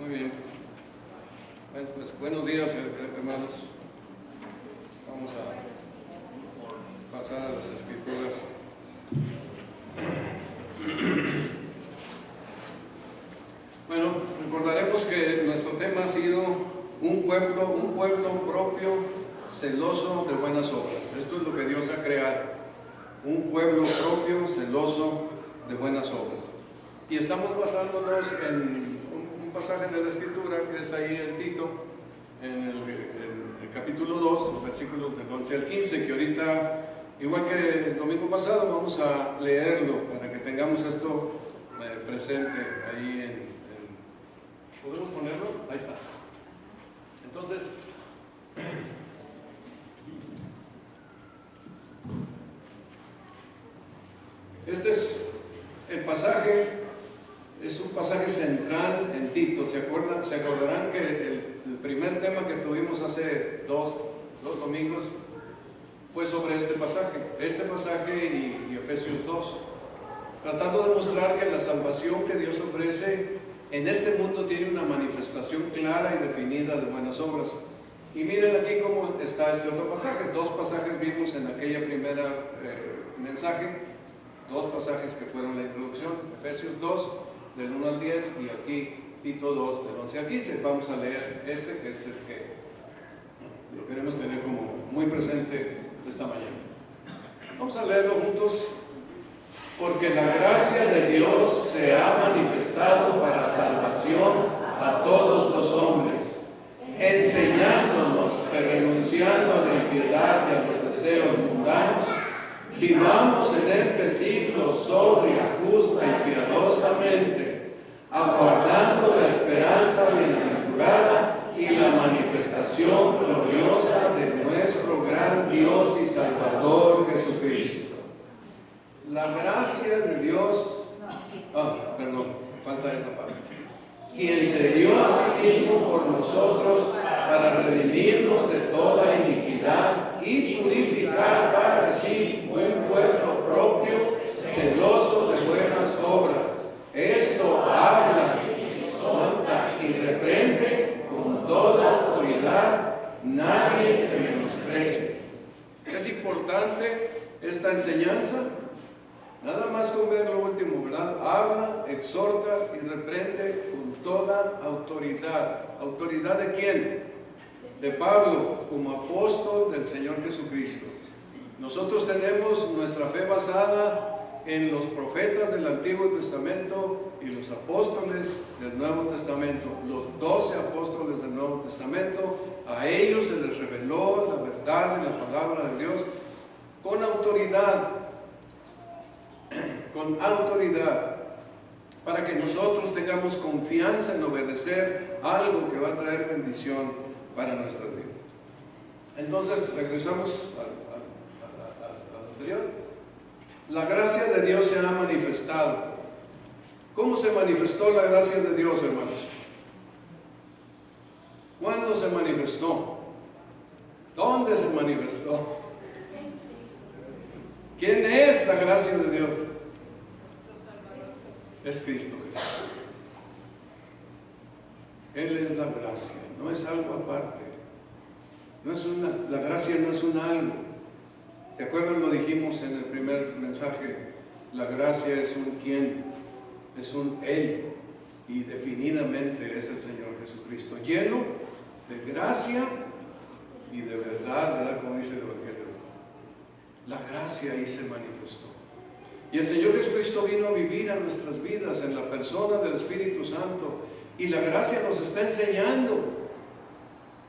Muy bien. Bueno, pues, buenos días, hermanos. Vamos a pasar a las Escrituras. Bueno, recordaremos que nuestro tema ha sido un pueblo propio, celoso de buenas obras. Esto es lo que Dios ha creado. Un pueblo propio, celoso de buenas obras. Y estamos basándonos en un pasaje de la Escritura que es ahí en Tito, en el capítulo 2, versículos del 11 al 15, que ahorita, igual que el domingo pasado, vamos a leerlo para que tengamos esto presente ahí ¿podemos ponerlo? Ahí está. Entonces, este es el pasaje, es un pasaje central en Tito. ¿Se acordarán que el primer tema que tuvimos hace dos domingos fue sobre este pasaje y Efesios 2, tratando de mostrar que la salvación que Dios ofrece en este mundo tiene una manifestación clara y definida de buenas obras. Y miren aquí cómo está este otro pasaje. Dos pasajes vimos en aquella primera mensaje, dos pasajes que fueron la introducción, Efesios 2, del 1 al 10, y aquí Tito 2, del 11 al 15. Vamos a leer que es el que lo queremos tener como muy presente esta mañana. Vamos a leerlo juntos. Porque la gracia de Dios se ha manifestado para salvación a todos los hombres, enseñándonos que renunciando a la impiedad y a los deseos mundanos, vivamos en este siglo sobria, justa y piadosamente, aguardando la esperanza bienaventurada y la manifestación gloriosa de nuestro gran Dios y Salvador Jesucristo. La gracia de Dios, falta esa parte, quien se dio a sí mismo por nosotros para redimirnos de toda iniquidad y purificar para sí un pueblo propio, celoso de buenas obras. Esto habla, exhorta y reprende con toda autoridad, nadie te menosprecie. Es importante esta enseñanza. Nada más con ver lo último, ¿verdad? Habla, exhorta y reprende con toda autoridad. ¿Autoridad de quién? De Pablo, como apóstol del Señor Jesucristo. Nosotros tenemos nuestra fe basada en los profetas del Antiguo Testamento y los apóstoles del Nuevo Testamento. Los 12 apóstoles del Nuevo Testamento, a ellos se les reveló la verdad de la palabra de Dios con autoridad, para que nosotros tengamos confianza en obedecer algo que va a traer bendición para nuestras vidas. Entonces, regresamos al anterior. La gracia de Dios se ha manifestado. ¿Cómo se manifestó la gracia de Dios, hermanos? ¿Cuándo se manifestó? ¿Dónde se manifestó? ¿Quién es la gracia de Dios? Es Cristo Jesús. Él es la gracia, no es algo aparte. La gracia no es un algo. ¿Se acuerdan? Lo dijimos en el primer mensaje. La gracia es un quién, es un Él, y definidamente es el Señor Jesucristo, lleno de gracia y de verdad, ¿verdad? Como dice el Evangelio. La gracia ahí se manifestó. Y el Señor Jesucristo vino a vivir a nuestras vidas en la persona del Espíritu Santo. Y la gracia nos está enseñando.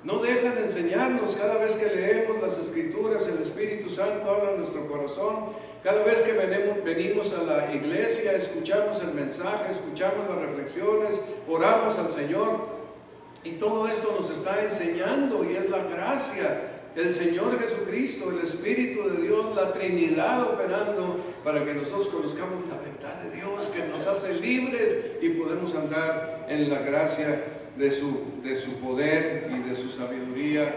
No deja de enseñarnos. Cada vez que leemos las Escrituras, el Espíritu Santo habla en nuestro corazón. Cada vez que venimos a la iglesia, escuchamos el mensaje, escuchamos las reflexiones, oramos al Señor. Y todo esto nos está enseñando, y es la gracia. El Señor Jesucristo, el Espíritu de Dios, la Trinidad operando para que nosotros conozcamos la verdad de Dios, que nos hace libres y podemos andar en la gracia de su poder y de su sabiduría,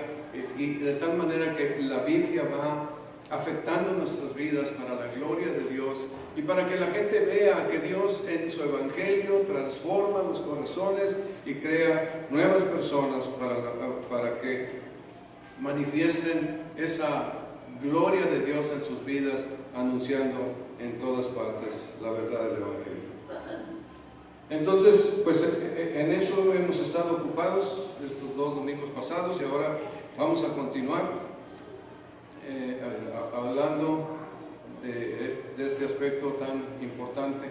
y de tal manera que la Biblia va afectando nuestras vidas para la gloria de Dios y para que la gente vea que Dios en su evangelio transforma los corazones y crea nuevas personas para que manifiesten esa gloria de Dios en sus vidas, anunciando en todas partes la verdad del evangelio. Entonces, pues en eso hemos estado ocupados estos 2 domingos pasados, y ahora vamos a continuar hablando de este aspecto tan importante.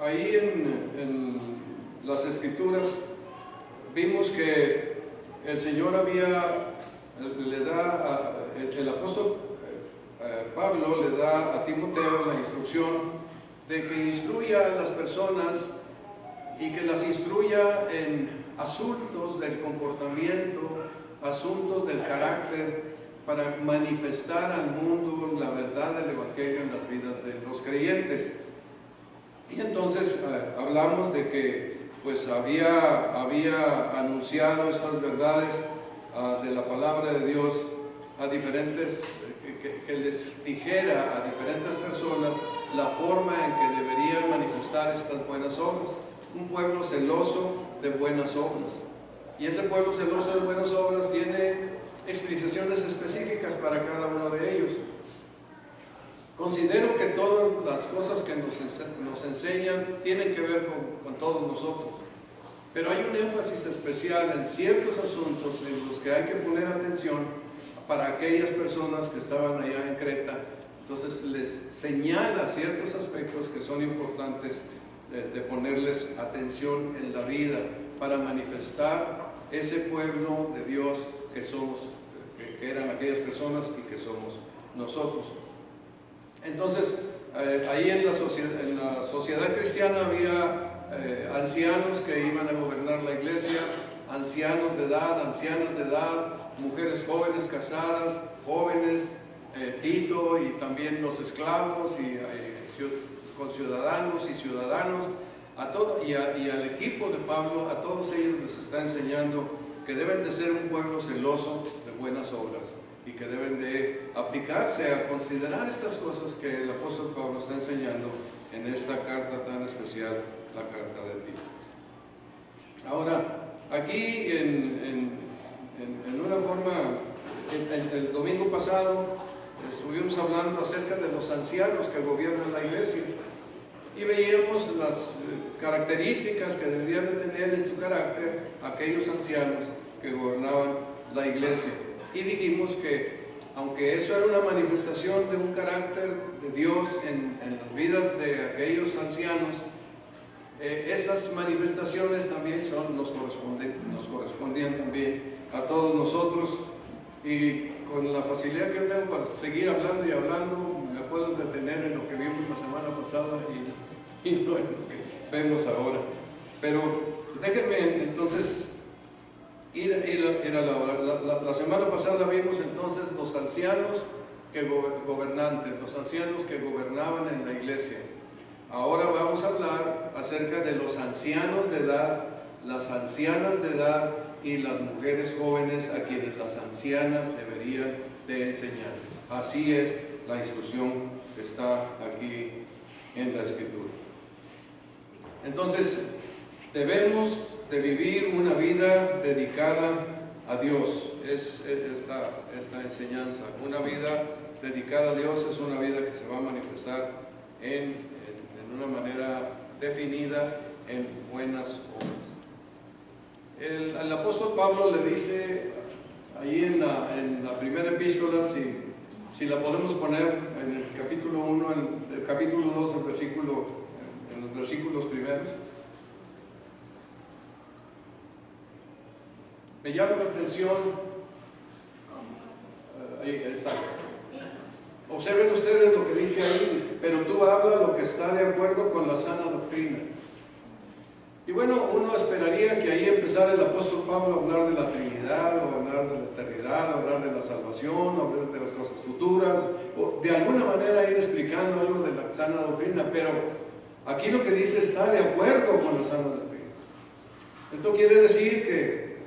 Ahí en las Escrituras vimos que el Señor el apóstol Pablo le da a Timoteo la instrucción de que instruya a las personas y que las instruya en asuntos del comportamiento, asuntos del carácter, para manifestar al mundo la verdad del evangelio en las vidas de los creyentes. Y entonces hablamos de que pues había anunciado estas verdades de la palabra de Dios a diferentes, que les dijera a diferentes personas la forma en que deberían manifestar estas buenas obras. Un pueblo celoso de buenas obras. Y ese pueblo celoso de buenas obras tiene explicaciones específicas para cada uno de ellos. Considero que todas las cosas que nos enseñan tienen que ver con todos nosotros, pero hay un énfasis especial en ciertos asuntos en los que hay que poner atención para aquellas personas que estaban allá en Creta. Entonces les señala ciertos aspectos que son importantes de ponerles atención en la vida para manifestar ese pueblo de Dios que somos, que eran aquellas personas y que somos nosotros. Entonces, ahí en la sociedad cristiana había ancianos que iban a gobernar la iglesia, ancianos de edad, ancianas de edad, mujeres jóvenes casadas, jóvenes, Tito, y también los esclavos y conciudadanos y ciudadanos, y al equipo de Pablo, a todos ellos les está enseñando que deben de ser un pueblo celoso de buenas obras y que deben de aplicarse a considerar estas cosas que el apóstol Pablo está enseñando en esta carta tan especial, la carta de Tito. Ahora, aquí en una forma, el domingo pasado estuvimos hablando acerca de los ancianos que gobiernan la iglesia y veíamos las características que deberían de tener en su carácter aquellos ancianos que gobernaban la iglesia. Y dijimos que aunque eso era una manifestación de un carácter de Dios en las vidas de aquellos ancianos, esas manifestaciones también nos correspondían también a todos nosotros. Y con la facilidad que yo tengo para seguir hablando y hablando, me puedo detener en lo que vimos la semana pasada y no en lo que vemos ahora. Pero déjenme entonces ir a la hora. La semana pasada vimos entonces los ancianos gobernantes, los ancianos que gobernaban en la iglesia. Ahora vamos a hablar acerca de los ancianos de edad, las ancianas de edad y las mujeres jóvenes a quienes las ancianas deberían de enseñarles. Así es la instrucción que está aquí en la Escritura. Entonces, debemos de vivir una vida dedicada a Dios. Es esta enseñanza. Una vida dedicada a Dios es una vida que se va a manifestar en una manera definida en buenas obras. El apóstol Pablo le dice ahí en la primera epístola, si la podemos poner en el capítulo 1, en el capítulo 2, en los versículos primeros. Me llama la atención, ahí está. Observen ustedes lo que dice ahí, pero tú habla lo que está de acuerdo con la sana doctrina. Y bueno, uno esperaría que ahí empezara el apóstol Pablo a hablar de la Trinidad, o hablar de la eternidad, o hablar de la salvación, o hablar de las cosas futuras, o de alguna manera ir explicando algo de la sana doctrina, pero aquí lo que dice está de acuerdo con la sana doctrina. Esto quiere decir que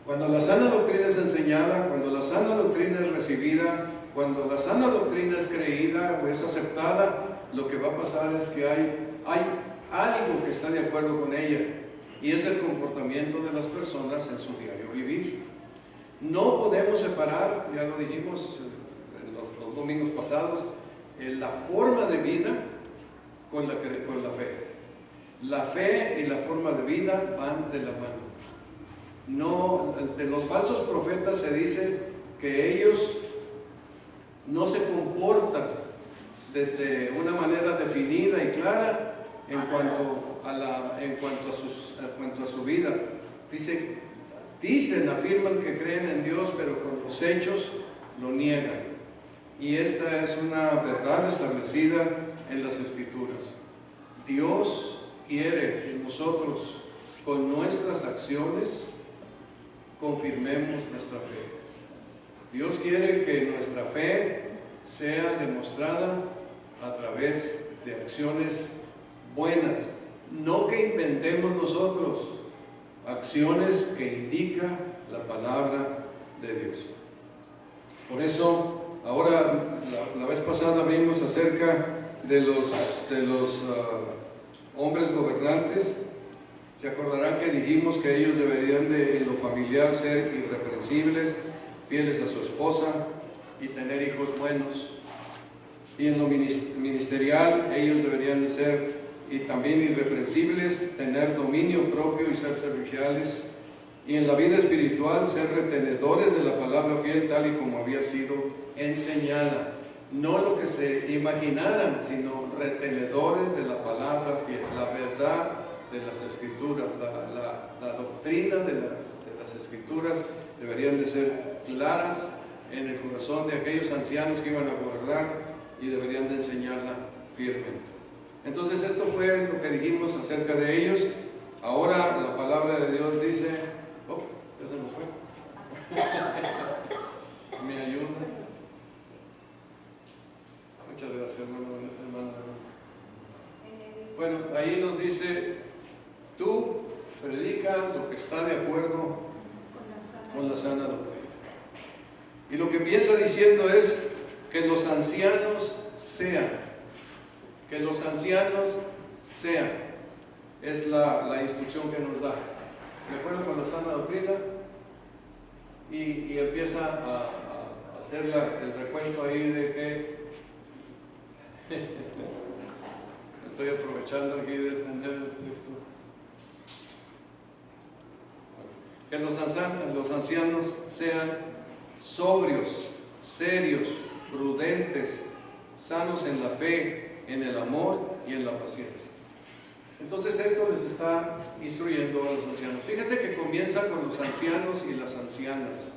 Cuando la sana doctrina es enseñada, cuando la sana doctrina es recibida, cuando la sana doctrina es creída o es aceptada, lo que va a pasar es que hay algo que está de acuerdo con ella, y es el comportamiento de las personas en su diario vivir. No podemos separar, ya lo dijimos en los domingos pasados, la forma de vida con la fe. La fe y la forma de vida van de la mano. No, de los falsos profetas se dice que ellos no se comportan de una manera definida y clara en cuanto a su vida. Dicen, afirman que creen en Dios, pero con los hechos lo niegan. Y esta es una verdad establecida en las Escrituras. Dios quiere que nosotros, con nuestras acciones, confirmemos nuestra fe. Dios quiere que nuestra fe sea demostrada a través de acciones buenas, no que inventemos nosotros, acciones que indica la palabra de Dios. Por eso, ahora, la vez pasada vimos acerca de los hombres gobernantes. Se acordarán que dijimos que ellos deberían en lo familiar ser irreprensibles, fieles a su esposa y tener hijos buenos. Y en lo ministerial ellos deberían de ser y también irreprensibles, tener dominio propio y ser serviciales. Y en la vida espiritual ser retenedores de la palabra fiel tal y como había sido enseñada. No lo que se imaginaran, sino retenedores de la palabra fiel, la verdad de las Escrituras, la doctrina de las Escrituras deberían de ser claras en el corazón de aquellos ancianos que iban a gobernar y deberían de enseñarla fielmente. Entonces esto fue lo que dijimos acerca de ellos. Ahora la palabra de Dios dice, ya se nos fue, me ayuda. Muchas gracias, hermano. Bueno, ahí nos dice, tú predica lo que está de acuerdo con la sana doctrina. Y lo que empieza diciendo es que los ancianos sean. Que los ancianos sean. Es la instrucción que nos da. De acuerdo con la sana doctrina. Y empieza a hacer el recuento ahí de que estoy aprovechando aquí de tener el texto. Que los ancianos sean sobrios, serios, prudentes, sanos en la fe, en el amor y en la paciencia. Entonces esto les está instruyendo a los ancianos. Fíjense que comienza con los ancianos y las ancianas.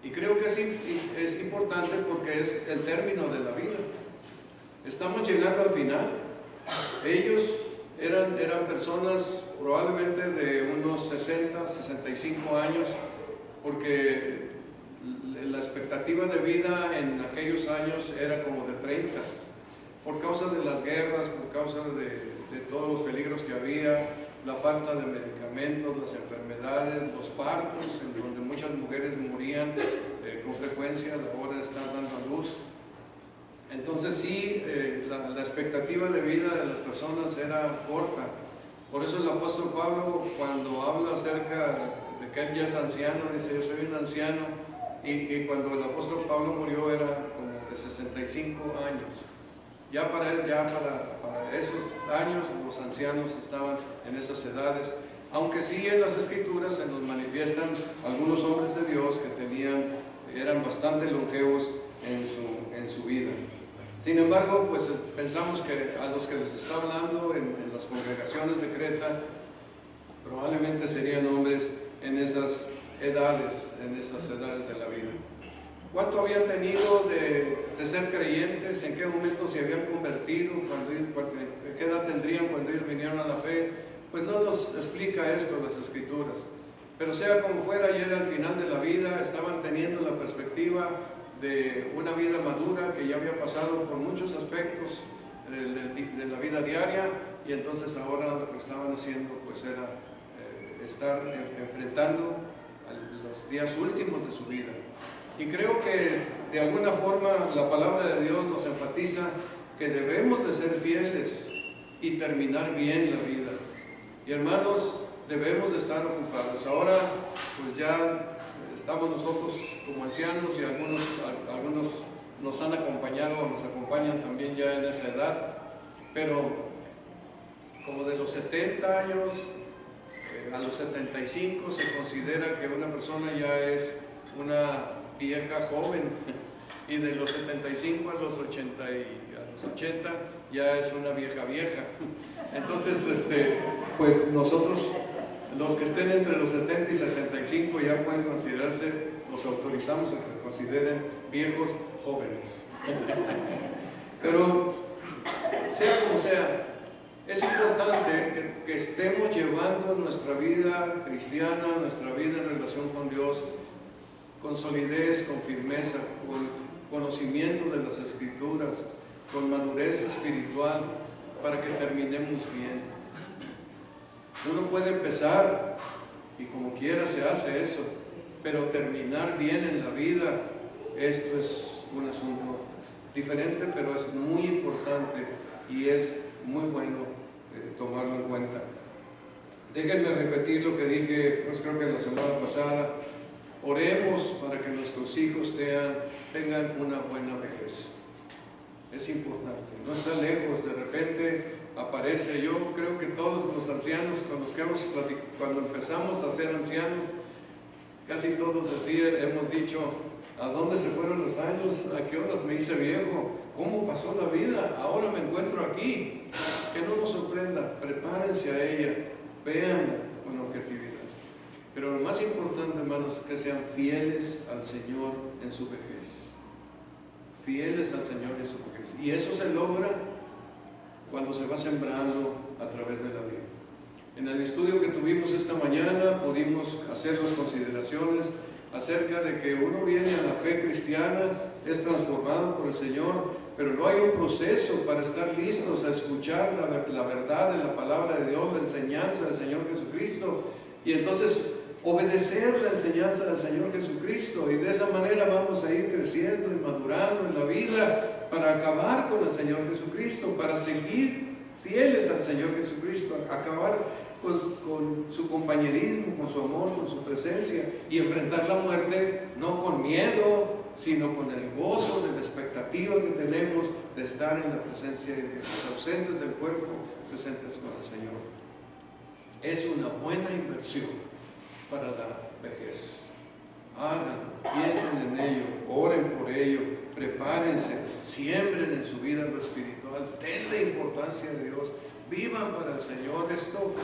Y creo que es importante porque es el término de la vida. Estamos llegando al final. Ellos eran personas probablemente de unos 60, 65 años, porque la expectativa de vida en aquellos años era como de 30, por causa de las guerras, por causa de todos los peligros que había, la falta de medicamentos, las enfermedades, los partos, en donde muchas mujeres morían con frecuencia a la hora de estar dando a luz. Entonces sí, la expectativa de vida de las personas era corta. Por eso el apóstol Pablo, cuando habla acerca de que él ya es anciano, dice, yo soy un anciano, y cuando el apóstol Pablo murió era como de 65 años. Ya para esos años los ancianos estaban en esas edades, aunque sí en las Escrituras se nos manifiestan algunos hombres de Dios que eran bastante longevos en su vida. Sin embargo, pues pensamos que a los que les está hablando en las congregaciones de Creta probablemente serían hombres en esas edades de la vida. ¿Cuánto habían tenido de ser creyentes? ¿En qué momento se habían convertido? ¿Qué edad tendrían cuando ellos vinieron a la fe? Pues no nos explica esto las Escrituras. Pero sea como fuera, ya era el final de la vida, estaban teniendo la perspectiva de una vida madura que ya había pasado por muchos aspectos de la vida diaria, y entonces ahora lo que estaban haciendo pues era estar enfrentando a los días últimos de su vida. Y creo que de alguna forma la palabra de Dios nos enfatiza que debemos de ser fieles y terminar bien la vida. Y hermanos, debemos de estar ocupados. Ahora pues ya estamos nosotros como ancianos y algunos nos han acompañado o nos acompañan también ya en esa edad, pero como de los 70 años a los 75 se considera que una persona ya es una vieja joven, y de los 75 a los 80 ya es una vieja. Entonces, pues nosotros, los que estén entre los 70 y 75 ya pueden considerarse, los autorizamos a que se consideren viejos jóvenes. Pero sea como sea, es importante que estemos llevando nuestra vida cristiana, nuestra vida en relación con Dios, con solidez, con firmeza, con conocimiento de las Escrituras, con madurez espiritual, para que terminemos bien. Uno puede empezar y como quiera se hace eso, pero terminar bien en la vida, esto es un asunto diferente, pero es muy importante y es muy bueno tomarlo en cuenta. Déjenme repetir lo que dije, pues creo que la semana pasada. Oremos para que nuestros hijos tengan una buena vejez. Es importante, no está lejos. De repente aparece, yo creo que todos los ancianos con los que cuando empezamos a ser ancianos, casi todos hemos dicho: ¿a dónde se fueron los años? ¿A qué horas me hice viejo? ¿Cómo pasó la vida? Ahora me encuentro aquí. Que no nos sorprenda, prepárense a ella, véanla con objetividad. Pero lo más importante, hermanos, es que sean fieles al Señor en su vejez. Fieles al Señor en su vejez. Y eso se logra cuando se va sembrando a través de la vida. En el estudio que tuvimos esta mañana pudimos hacer las consideraciones acerca de que uno viene a la fe cristiana, es transformado por el Señor, pero no hay un proceso para estar listos a escuchar la verdad de la palabra de Dios, la enseñanza del Señor Jesucristo, y entonces obedecer la enseñanza del Señor Jesucristo, y de esa manera vamos a ir creciendo y madurando en la vida para acabar con el Señor Jesucristo, para seguir fieles al Señor Jesucristo, acabar con su compañerismo, con su amor, con su presencia, y enfrentar la muerte no con miedo, sino con el gozo de la expectativa que tenemos de estar en la presencia de Dios, ausentes del cuerpo, presentes con el Señor. Es una buena inversión para la vejez. Háganlo, piensen en ello, oren por ello, prepárense, siembren en su vida lo espiritual, denle importancia a Dios, vivan para el Señor. Esto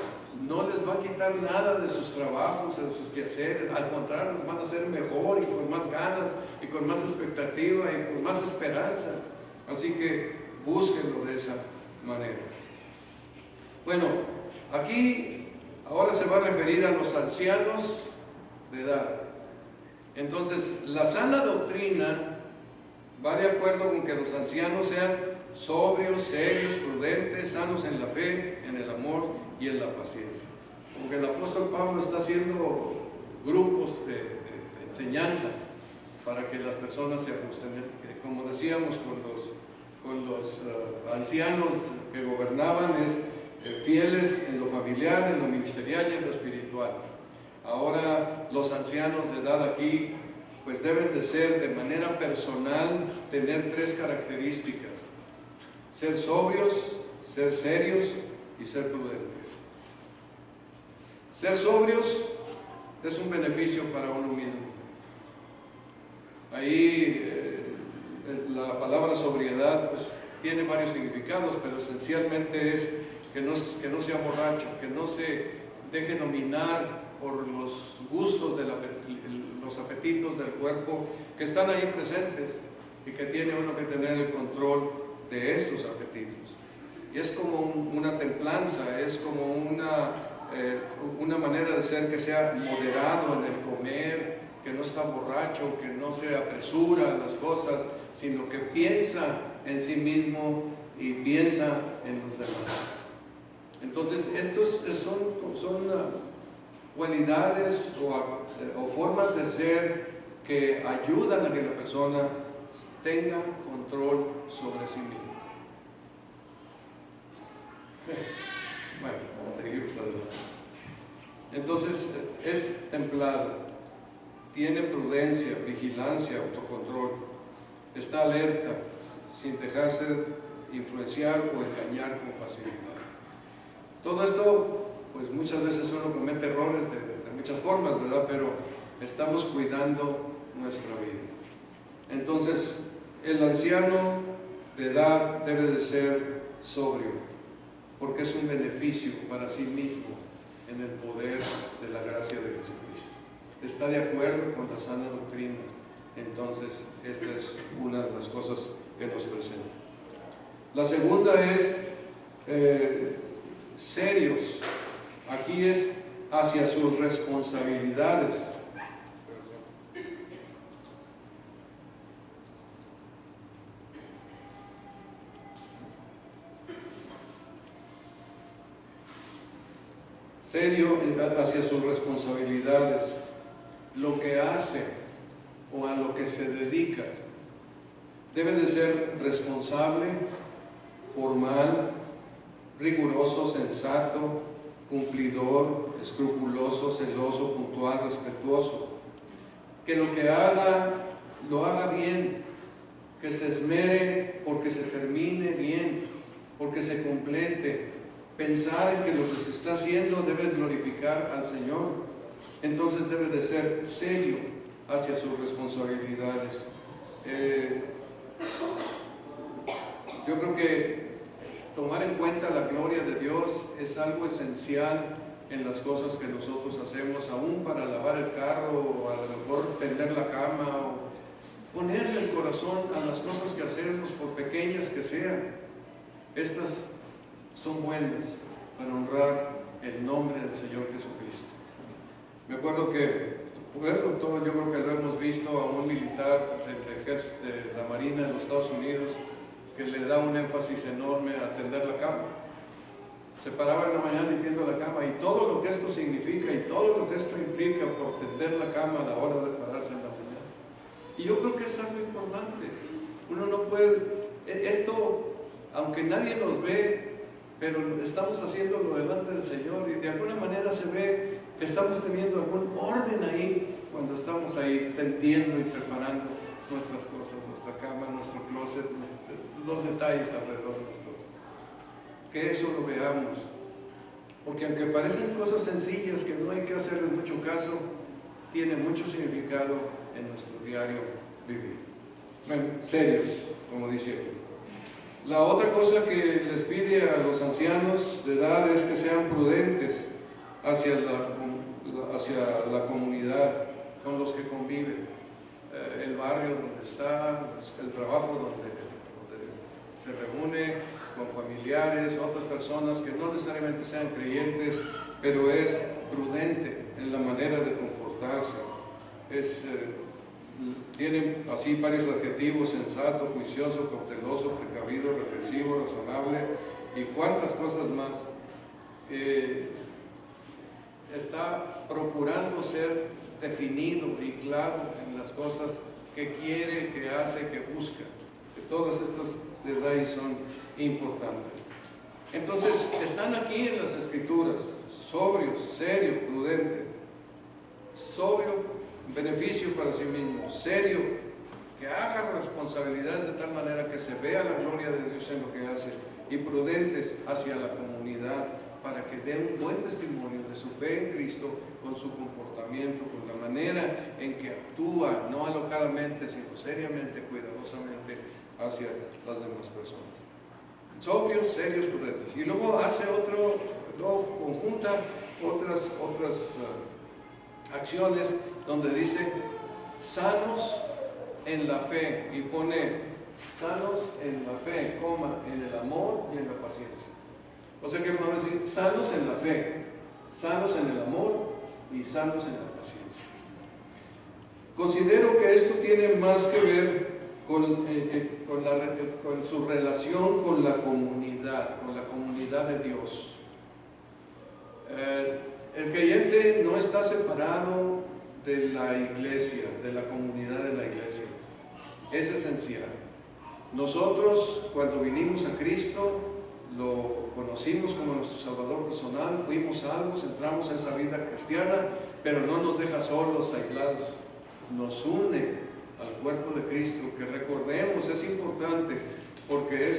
no les va a quitar nada de sus trabajos, de sus quehaceres, al contrario, los van a hacer mejor y con más ganas y con más expectativa y con más esperanza. Así que búsquenlo de esa manera. Bueno, aquí ahora se va a referir a los ancianos de edad. Entonces, la sana doctrina va de acuerdo con que los ancianos sean sobrios, serios, prudentes, sanos en la fe, en el amor y en la paciencia. Como que el apóstol Pablo está haciendo grupos de enseñanza para que las personas se ajusten. Como decíamos con los ancianos que gobernaban, es fieles en lo familiar, en lo ministerial y en lo espiritual. Ahora los ancianos de edad aquí pues deben de ser de manera personal, tener tres características: ser sobrios, ser serios y ser prudentes. Ser sobrios es un beneficio para uno mismo. Ahí la palabra sobriedad pues tiene varios significados, pero esencialmente es que no sea borracho, que no se deje dominar por los gustos de los apetitos del cuerpo que están ahí presentes, y que tiene uno que tener el control de estos apetitos. Y es como una templanza, es como una manera de ser que sea moderado en el comer, que no está borracho, que no se apresura en las cosas, sino que piensa en sí mismo y piensa en los demás. Entonces estos son cualidades o formas de ser que ayudan a que la persona tenga control sobre sí misma. Bueno, seguimos adelante. Entonces, es templado, tiene prudencia, vigilancia, autocontrol, está alerta, sin dejarse influenciar o engañar con facilidad. Todo esto, pues muchas veces uno comete errores de muchas formas, ¿verdad? Pero estamos cuidando nuestra vida. Entonces, el anciano de edad debe de ser sobrio, porque es un beneficio para sí mismo en el poder de la gracia de Jesucristo. Está de acuerdo con la sana doctrina. Entonces, esta es una de las cosas que nos presenta. La segunda es serios. Aquí es hacia sus responsabilidades. Serio hacia sus responsabilidades, lo que hace o a lo que se dedica. Debe de ser responsable, formal, riguroso, sensato, cumplidor, escrupuloso, celoso, puntual, respetuoso. Que lo que haga, lo haga bien, que se esmere porque se termine bien, porque se complete. Pensar en que lo que se está haciendo debe glorificar al Señor. Entonces debe de ser serio hacia sus responsabilidades. Yo creo que tomar en cuenta la gloria de Dios es algo esencial en las cosas que nosotros hacemos, aún para lavar el carro, o a lo mejor tender la cama, o ponerle el corazón a las cosas que hacemos, por pequeñas que sean. Estas son buenas para honrar el nombre del Señor Jesucristo. Me acuerdo que, bueno, yo creo que lo hemos visto a un militar de la Marina de los Estados Unidos que le da un énfasis enorme a tender la cama. Se paraba en la mañana y tiendo la cama, y todo lo que esto significa y todo lo que esto implica por tender la cama a la hora de pararse en la mañana. Y yo creo que es algo importante. Uno no puede, esto, aunque nadie nos ve, pero estamos haciéndolo delante del Señor, y de alguna manera se ve que estamos teniendo algún orden ahí cuando estamos ahí tendiendo y preparando nuestras cosas, nuestra cama, nuestro closet, los detalles alrededor de nuestro. Que eso lo veamos, porque aunque parecen cosas sencillas que no hay que hacerles mucho caso, tiene mucho significado en nuestro diario vivir. Bueno, serios, como dice aquí. La otra cosa que les pide a los ancianos de edad es que sean prudentes hacia la comunidad con los que conviven, el barrio donde está, el trabajo donde se reúne, con familiares, otras personas que no necesariamente sean creyentes, pero es prudente en la manera de comportarse. Tiene así varios adjetivos: sensato, juicioso, cauteloso, precavido, reflexivo, razonable y cuantas cosas más. Está procurando ser definido y claro en las cosas que quiere, que hace, que busca. Que todas estas detalles son importantes. Entonces, están aquí en las Escrituras: sobrio, serio, prudente. Sobrio, beneficio para sí mismo; serio, que haga responsabilidades de tal manera que se vea la gloria de Dios en lo que hace; y prudentes hacia la comunidad, para que dé un buen testimonio de su fe en Cristo con su comportamiento, con la manera en que actúa, no alocadamente, sino seriamente, cuidadosamente hacia las demás personas. Sobrios, serios, prudentes. Y luego hace luego conjunta otras acciones donde dice sanos en la fe, y pone sanos en la fe, en el amor y en la paciencia. O sea que vamos a decir sanos en la fe, sanos en el amor y sanos en la paciencia. Considero que esto tiene más que ver con su relación con la comunidad de Dios. El creyente no está separado de la iglesia, de la comunidad de la iglesia. Es esencial. Nosotros, cuando vinimos a Cristo, lo conocimos como nuestro Salvador personal, fuimos salvos, entramos en esa vida cristiana, pero no nos deja solos, aislados. Nos une al cuerpo de Cristo, que recordemos, es importante, porque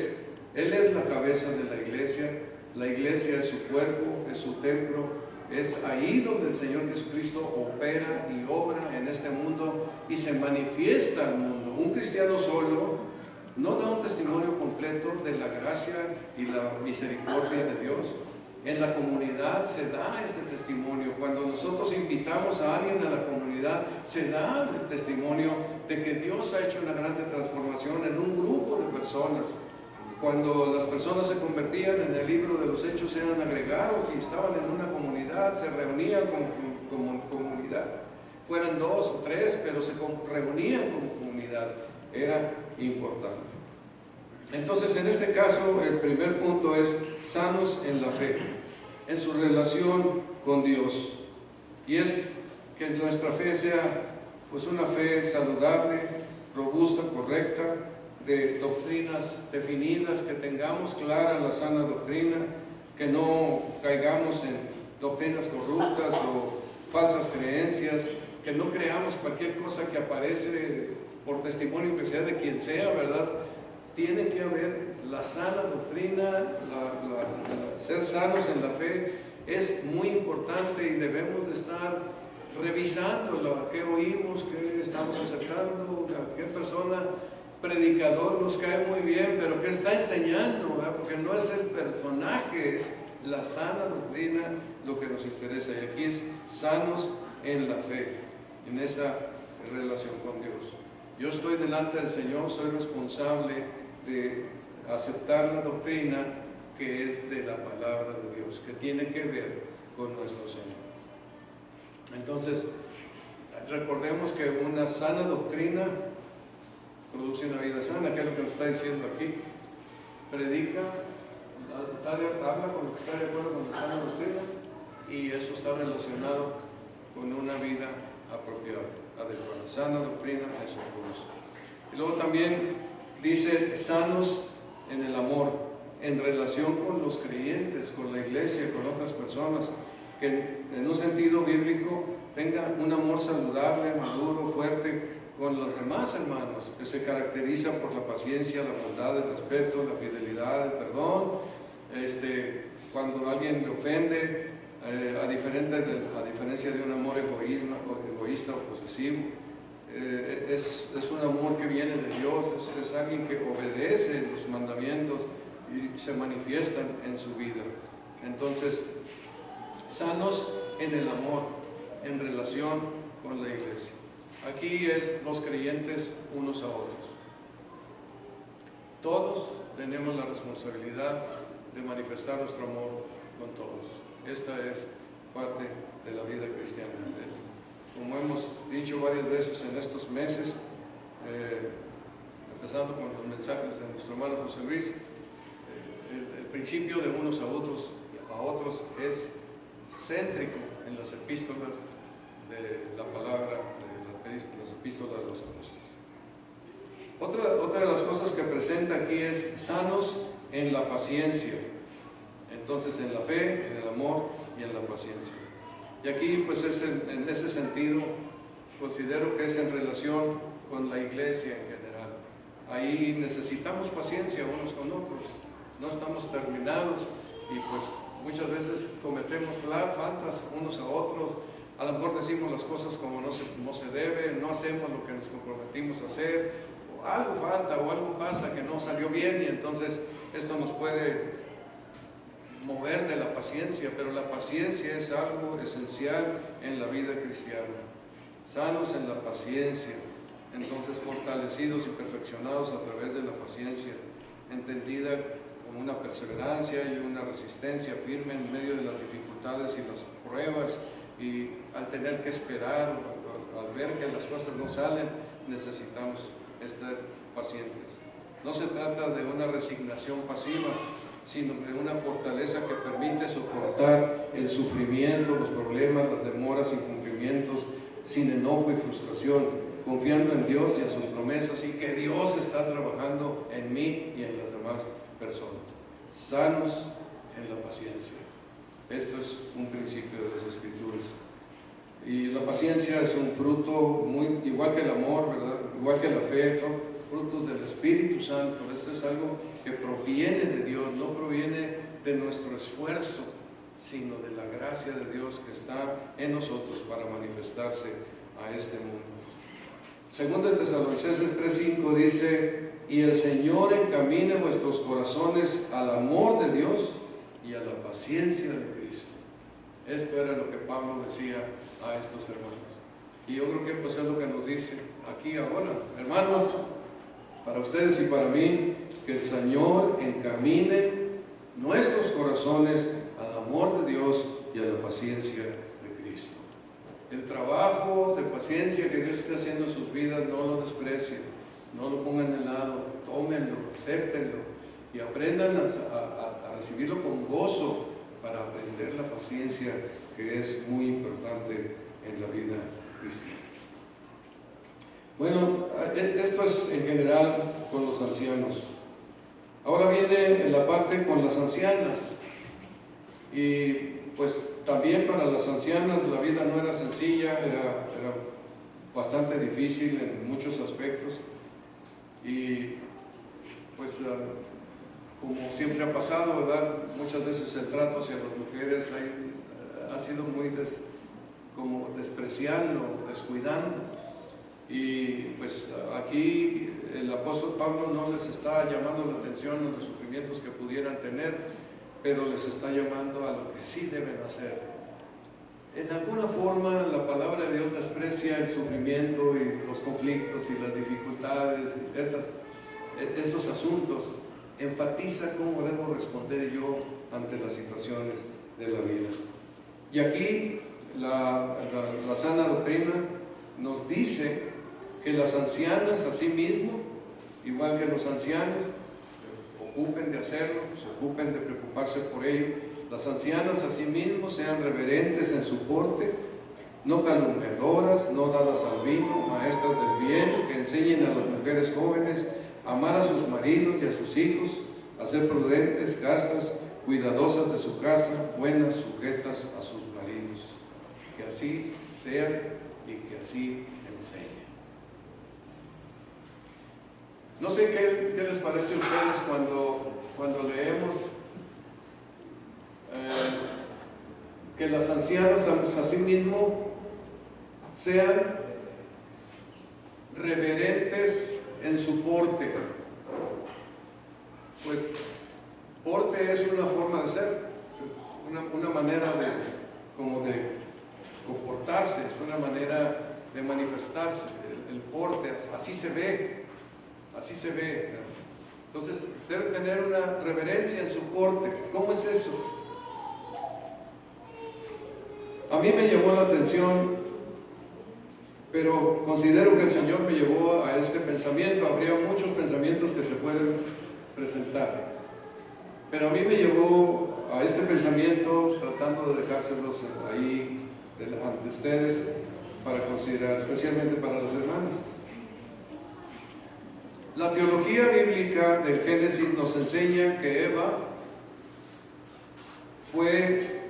Él es la cabeza de la iglesia es su cuerpo, es su templo, es ahí donde el Señor Jesucristo opera y obra en este mundo y se manifiesta al mundo. Un cristiano solo no da un testimonio completo de la gracia y la misericordia de Dios. En la comunidad se da este testimonio. Cuando nosotros invitamos a alguien a la comunidad, se da el testimonio de que Dios ha hecho una gran transformación en un grupo de personas. Cuando las personas se convertían en el libro de los Hechos, eran agregados y estaban en una comunidad, se reunían como comunidad. Fueran 2 o 3, pero se reunían como comunidad. Era importante. Entonces, en este caso, el primer punto es sanos en la fe, en su relación con Dios. Y es que nuestra fe sea pues una fe saludable, robusta, correcta, de doctrinas definidas, que tengamos clara la sana doctrina, que no caigamos en doctrinas corruptas o falsas creencias, que no creamos cualquier cosa que aparece por testimonio que sea de quien sea, ¿verdad? Tiene que haber la sana doctrina, ser sanos en la fe es muy importante y debemos de estar revisando lo que oímos, que estamos aceptando, a qué persona, predicador nos cae muy bien, pero que está enseñando, ¿verdad? Porque no es el personaje, es la sana doctrina lo que nos interesa. Y aquí es sanos en la fe, en esa relación con Dios. Yo estoy delante del Señor, soy responsable de aceptar la doctrina que es de la palabra de Dios, que tiene que ver con nuestro Señor. Entonces, recordemos que una sana doctrina produce una vida sana, que es lo que nos está diciendo aquí. Predica, habla con lo que está de acuerdo con la sana doctrina, y eso está relacionado con una vida apropiada, adecuada. Sana doctrina, eso produce. Y luego también dice sanos en el amor, en relación con los creyentes, con la iglesia, con otras personas, que en un sentido bíblico tenga un amor saludable, maduro, fuerte con los demás hermanos, que se caracteriza por la paciencia, la bondad, el respeto, la fidelidad, el perdón. Cuando alguien le ofende, a diferencia de un amor egoísta o posesivo, es un amor que viene de Dios, es alguien que obedece los mandamientos y se manifiestan en su vida. Entonces, sanos en el amor, en relación con la iglesia. Aquí es los creyentes unos a otros. Todos tenemos la responsabilidad de manifestar nuestro amor con todos. Esta es parte de la vida cristiana. Como hemos dicho varias veces en estos meses, empezando con los mensajes de nuestro hermano José Luis, el principio de unos a otros es céntrico en las epístolas de la palabra, de las epístolas de los apóstoles. Otra de las cosas que presenta aquí es sanos en la paciencia. Entonces, en la fe, en el amor y en la paciencia. Y aquí, pues, en ese sentido, considero que es en relación con la iglesia en general. Ahí necesitamos paciencia unos con otros. No estamos terminados y, pues, muchas veces cometemos faltas unos a otros. A lo mejor decimos las cosas como no se debe, no hacemos lo que nos comprometimos a hacer, o algo falta o algo pasa que no salió bien, y entonces esto nos puede mover de la paciencia, pero la paciencia es algo esencial en la vida cristiana. Sanos en la paciencia, entonces fortalecidos y perfeccionados a través de la paciencia, entendida como una perseverancia y una resistencia firme en medio de las dificultades y las pruebas, y al tener que esperar, al ver que las cosas no salen, necesitamos estar pacientes. No se trata de una resignación pasiva, sino de una fortaleza que permite soportar el sufrimiento, los problemas, las demoras, incumplimientos, sin enojo y frustración, confiando en Dios y en sus promesas, y que Dios está trabajando en mí y en las demás personas. Sanos en la paciencia. Esto es un principio de las Escrituras. Y la paciencia es un fruto muy igual que el amor, ¿verdad? Igual que la fe, son frutos del Espíritu Santo. Esto es algo que proviene de Dios, no proviene de nuestro esfuerzo, sino de la gracia de Dios que está en nosotros para manifestarse a este mundo. Segundo de Tesalonicenses 3:5 dice: y el Señor encamine vuestros corazones al amor de Dios y a la paciencia de Cristo. Esto era lo que Pablo decía a estos hermanos. Y yo creo que pues es lo que nos dice aquí ahora. Hermanos, para ustedes y para mí, que el Señor encamine nuestros corazones al amor de Dios y a la paciencia de Cristo. El trabajo de paciencia que Dios está haciendo en sus vidas, no lo desprecien, no lo pongan de lado, tómenlo, acéptenlo y aprendan a recibirlo con gozo para aprender la paciencia, que es muy importante en la vida cristiana. Bueno, esto es en general con los ancianos. Ahora viene en la parte con las ancianas. Y pues también para las ancianas la vida no era sencilla, era bastante difícil en muchos aspectos. Y pues como siempre ha pasado, ¿verdad? Muchas veces el trato hacia las mujeres ha sido muy como despreciando, descuidando. Y pues aquí el apóstol Pablo no les está llamando la atención a los sufrimientos que pudieran tener, pero les está llamando a lo que sí deben hacer. En alguna forma la palabra de Dios desprecia el sufrimiento y los conflictos y las dificultades, esos asuntos. Enfatiza cómo debo responder yo ante las situaciones de la vida. Y aquí la sana doctrina nos dice que las ancianas asimismo, igual que los ancianos, se ocupen de hacerlo, se ocupen de preocuparse por ello. Las ancianas asimismo sean reverentes en su porte, no calumniadoras, no dadas al vino, maestras del bien, que enseñen a las mujeres jóvenes a amar a sus maridos y a sus hijos, a ser prudentes, castas, cuidadosas de su casa, buenas, sujetas a sus maridos. Que así sean y que así enseñen. No sé qué les parece a ustedes cuando leemos que las ancianas asimismo sean reverentes en su porte. Pues porte es una forma de ser, una manera de comportarse, es una manera de manifestarse. El porte, así se ve. Entonces debe tener una reverencia en su porte. ¿Cómo es eso? A mí me llamó la atención, pero considero que el Señor me llevó a este pensamiento. Habría muchos pensamientos que se pueden presentar, pero a mí me llevó a este pensamiento tratando de dejárselos ahí ante ustedes para considerar, especialmente para las hermanas. La teología bíblica del Génesis nos enseña que Eva fue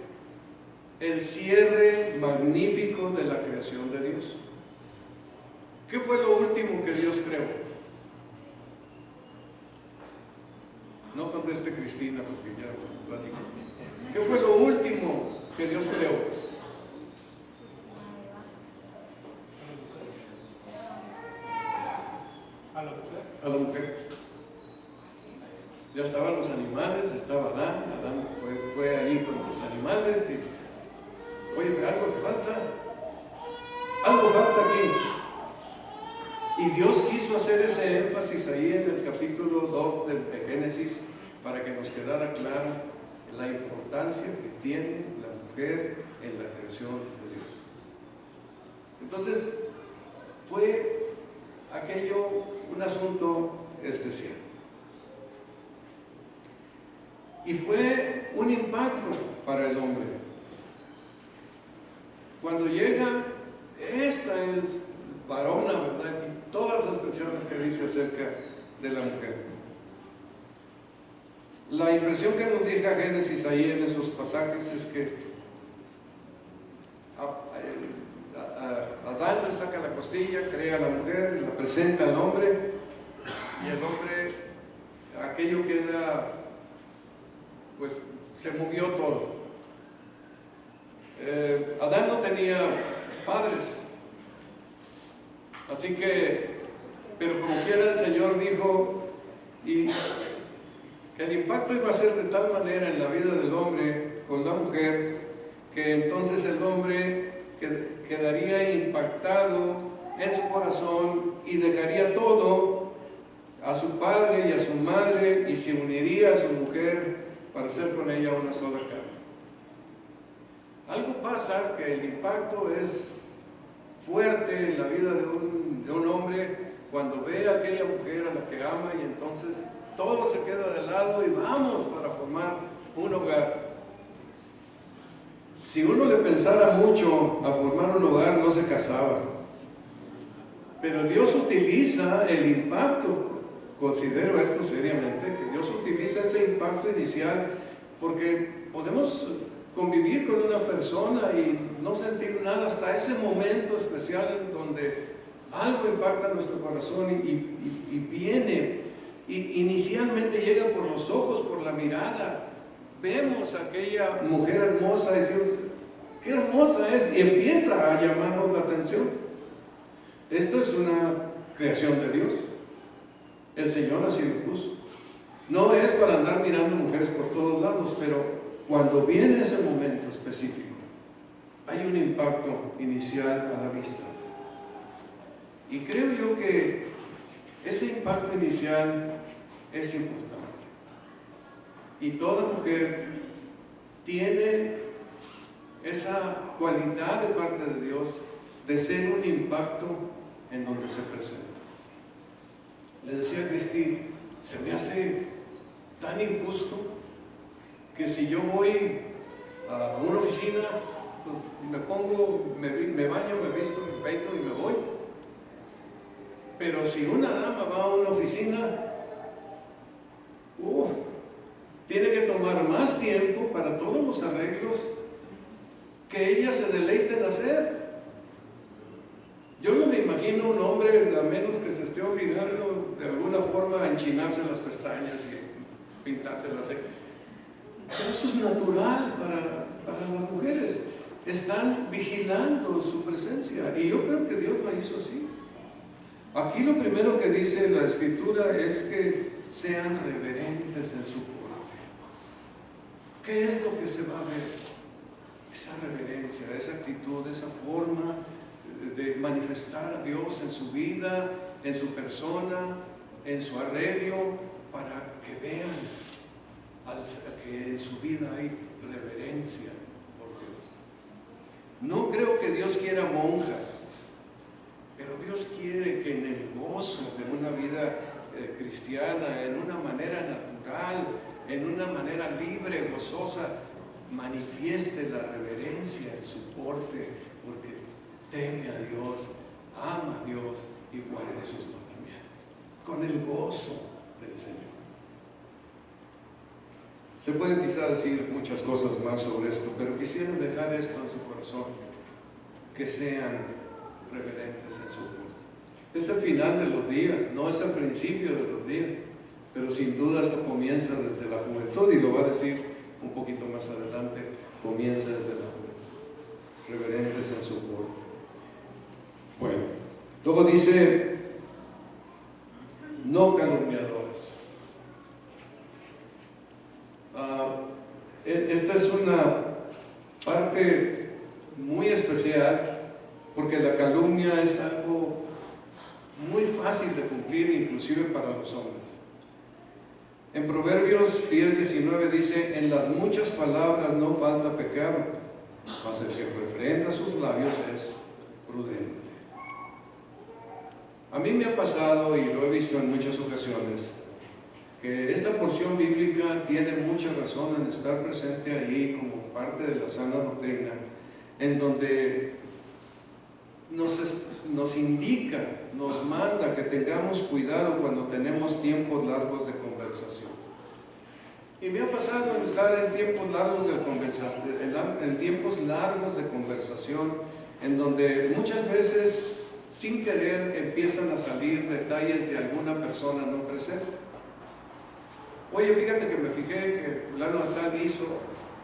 el cierre magnífico de la creación de Dios. ¿Qué fue lo último que Dios creó? No conteste Cristina porque ya platico. ¿Qué fue lo último que Dios creó? A la mujer. Ya estaban los animales, estaba Adán fue ahí con los animales y, oye, pero algo falta aquí. Y Dios quiso hacer ese énfasis ahí en el capítulo 2 de Génesis para que nos quedara clara la importancia que tiene la mujer en la creación de Dios. Entonces, fue aquello un asunto especial. Y fue un impacto para el hombre. Cuando llega, esta es varona, ¿verdad? Y todas las expresiones que dice acerca de la mujer. La impresión que nos deja Génesis ahí en esos pasajes es que Adán le saca la costilla, crea a la mujer, la presenta al hombre, y el hombre, aquello queda, pues se movió todo. Adán no tenía padres, así que, pero como quiera el Señor dijo, y que el impacto iba a ser de tal manera en la vida del hombre con la mujer, que entonces el hombre quedaría impactado en su corazón y dejaría todo a su padre y a su madre y se uniría a su mujer para hacer con ella una sola carne. Algo pasa que el impacto es fuerte en la vida de un hombre cuando ve a aquella mujer a la que ama, y entonces todo se queda de lado y vamos para formar un hogar. Si uno le pensara mucho a formar un hogar, no se casaba. Pero Dios utiliza el impacto, considero esto seriamente, que Dios utiliza ese impacto inicial, porque podemos convivir con una persona y no sentir nada hasta ese momento especial en donde algo impacta nuestro corazón y viene, y inicialmente llega por los ojos, por la mirada. Vemos a aquella mujer hermosa y decimos, qué hermosa es, y empieza a llamarnos la atención. Esto es una creación de Dios. El Señor así lo puso. No es para andar mirando mujeres por todos lados, pero cuando viene ese momento específico, hay un impacto inicial a la vista. Y creo yo que ese impacto inicial es importante. Y toda mujer tiene esa cualidad de parte de Dios de ser un impacto en donde se presenta. Le decía a Cristi, se me hace tan injusto que si yo voy a una oficina, pues me pongo, me baño, me visto, me peino y me voy. Pero si una dama va a una oficina, tiene que tomar más tiempo para todos los arreglos que ella se deleite en hacer. Yo no me imagino un hombre, a menos que se esté obligando de alguna forma a enchinarse las pestañas y pintarse las cejas. Pero eso es natural para las mujeres. Están vigilando su presencia, y yo creo que Dios la hizo así. Aquí lo primero que dice la Escritura es que sean reverentes en su porte. ¿Qué es lo que se va a ver? Esa reverencia, esa actitud, esa forma de manifestar a Dios en su vida, en su persona, en su arreglo, para que vean que en su vida hay reverencia por Dios. No creo que Dios quiera monjas, pero Dios quiere que en el gozo de una vida cristiana, en una manera natural, en una manera libre, gozosa, manifieste la reverencia en su porte, porque teme a Dios, ama a Dios y guarda sus mandamientos, con el gozo del Señor. Se pueden quizá decir muchas cosas más sobre esto, pero quisiera dejar esto en su corazón, que sean reverentes en su culto. Es el final de los días, no es el principio de los días, pero sin duda esto comienza desde la juventud, y lo va a decir un poquito más adelante, comienza desde la juventud. Reverentes en su culto. Bueno, luego dice, no calumniadores. Esta es una parte muy especial, porque la calumnia es algo muy fácil de cumplir, inclusive para los hombres. En Proverbios 10:19 dice, en las muchas palabras no falta pecado, mas el que refrena sus labios es prudente. A mí me ha pasado, y lo he visto en muchas ocasiones, que esta porción bíblica tiene mucha razón en estar presente ahí como parte de la sana doctrina, en donde nos indica, nos manda que tengamos cuidado cuando tenemos tiempos largos de conversación. Y me ha pasado en estar en tiempos largos de conversación, en donde muchas veces, sin querer, empiezan a salir detalles de alguna persona no presente. Oye, fíjate que me fijé que fulano de tal hizo,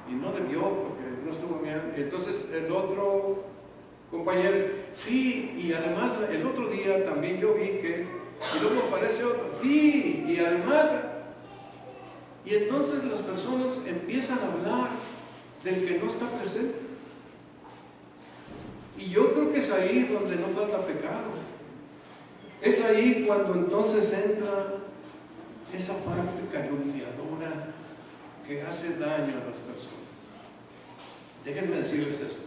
y no debió porque no estuvo bien. Entonces el otro compañero, sí, y además el otro día también yo vi que, y luego aparece otro, sí, y además, y entonces las personas empiezan a hablar del que no está presente. Y yo creo que es ahí donde no falta pecado. Es ahí cuando entonces entra esa parte calumniadora que hace daño a las personas. Déjenme decirles esto.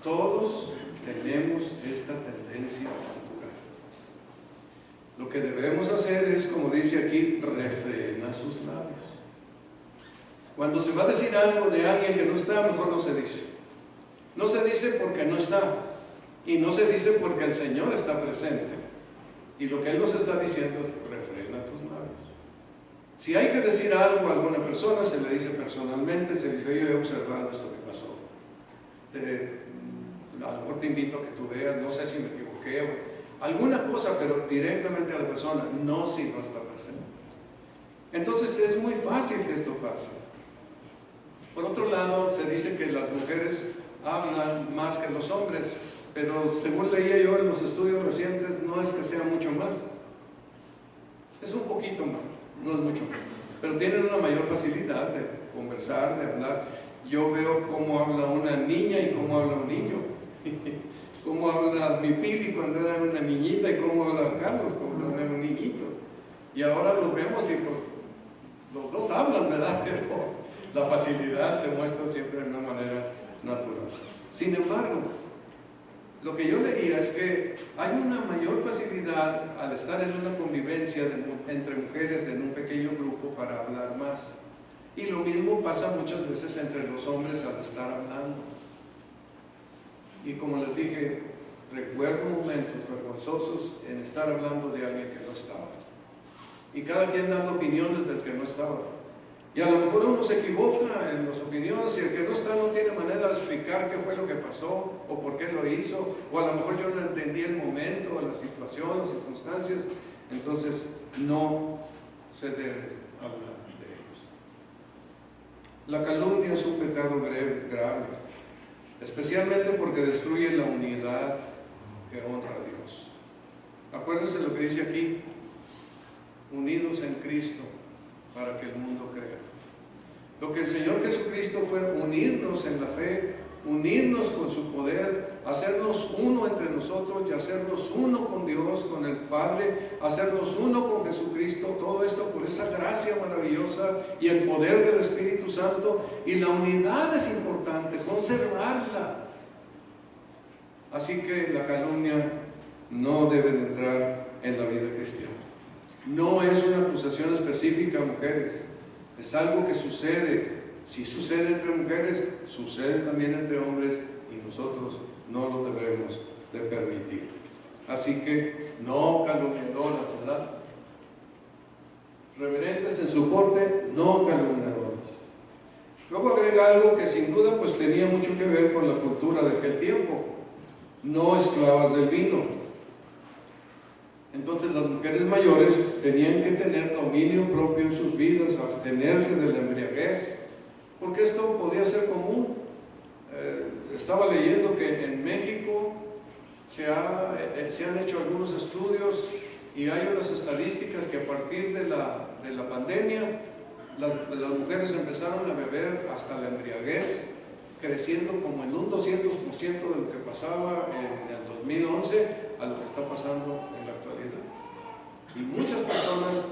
Todos tenemos esta tendencia natural. Lo que debemos hacer es, como dice aquí, refrena sus labios. Cuando se va a decir algo de alguien que no está, mejor no se dice. No se dice porque no está, y no se dice porque el Señor está presente. Y lo que Él nos está diciendo es, refrena tus labios. Si hay que decir algo a alguna persona, se le dice personalmente, se le dice, yo he observado esto que pasó. A lo mejor te invito a que tú veas, no sé si me equivoqué, o alguna cosa, pero directamente a la persona, no si no está presente. Entonces es muy fácil que esto pase. Por otro lado, se dice que las mujeres hablan más que los hombres, pero según leía yo en los estudios recientes, no es que sea mucho más, es un poquito más, no es mucho más, pero tienen una mayor facilidad de conversar, de hablar. Yo veo cómo habla una niña y cómo habla un niño, cómo habla mi Pili cuando era una niñita y cómo habla Carlos cuando era un niñito, y ahora los vemos y pues los dos hablan, ¿verdad? Pero la facilidad se muestra siempre de una manera natural. Sin embargo, lo que yo leía es que hay una mayor facilidad al estar en una convivencia entre mujeres en un pequeño grupo para hablar más. Y lo mismo pasa muchas veces entre los hombres al estar hablando. Y como les dije, recuerdo momentos vergonzosos en estar hablando de alguien que no estaba. Y cada quien dando opiniones del que no estaba. Y a lo mejor uno se equivoca en las opiniones y el que no está no tiene manera de explicar qué fue lo que pasó o por qué lo hizo, o a lo mejor yo no entendí el momento, la situación, las circunstancias. Entonces no se debe hablar de ellos. La calumnia es un pecado grave, especialmente porque destruye la unidad que honra a Dios. Acuérdense lo que dice aquí: unidos en Cristo para que el mundo crea. Lo que el Señor Jesucristo fue unirnos en la fe, unirnos con su poder, hacernos uno entre nosotros y hacernos uno con Dios, con el Padre, hacernos uno con Jesucristo. Todo esto por esa gracia maravillosa y el poder del Espíritu Santo. Y la unidad es importante, conservarla. Así que la calumnia no debe de entrar en la vida cristiana. No es una acusación específica a mujeres, es algo que sucede. Si sucede entre mujeres, sucede también entre hombres, y nosotros no lo debemos de permitir. Así que no calumniadoras, ¿verdad? Reverentes en su porte, no calumniadoras. Luego agrega algo que sin duda pues tenía mucho que ver con la cultura de aquel tiempo: no esclavas del vino. Entonces las mujeres mayores tenían que tener dominio propio en sus vidas, abstenerse de la embriaguez, porque esto podía ser común. Estaba leyendo que en México se han hecho algunos estudios y hay unas estadísticas que a partir de la pandemia las mujeres empezaron a beber hasta la embriaguez, creciendo como en un 200% de lo que pasaba en el 2011 a lo que está pasando en la actualidad. Y muchas personas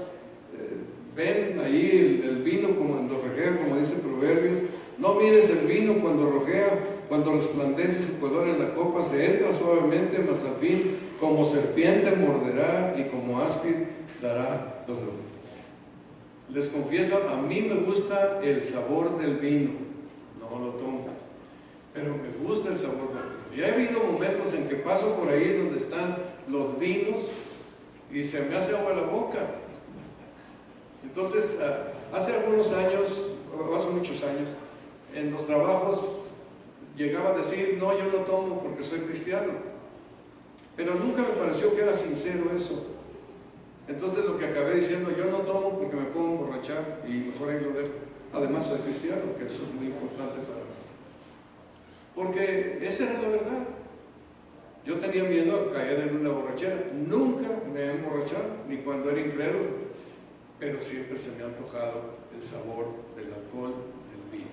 ven ahí el vino como cuando rojea, como dice Proverbios: no mires el vino cuando rojea, cuando resplandece su color en la copa, se entra suavemente, mas al fin como serpiente morderá y como áspid dará dolor. Les confieso, a mí me gusta el sabor del vino, no lo tomo, pero me gusta el sabor del vino. Y ha habido momentos en que paso por ahí donde están los vinos y se me hace agua la boca. Entonces, hace algunos años, o hace muchos años, en los trabajos llegaba a decir, no, yo lo tomo porque soy cristiano, pero nunca me pareció que era sincero eso. Entonces lo que acabé diciendo, yo no tomo porque me puedo emborrachar y mejor ahí lo dejo. Además soy cristiano, que eso es muy importante para mí. Porque esa era la verdad. Yo tenía miedo a caer en una borrachera. Nunca me he emborrachado, ni cuando era incrédulo, pero siempre se me ha antojado el sabor del alcohol, del vino.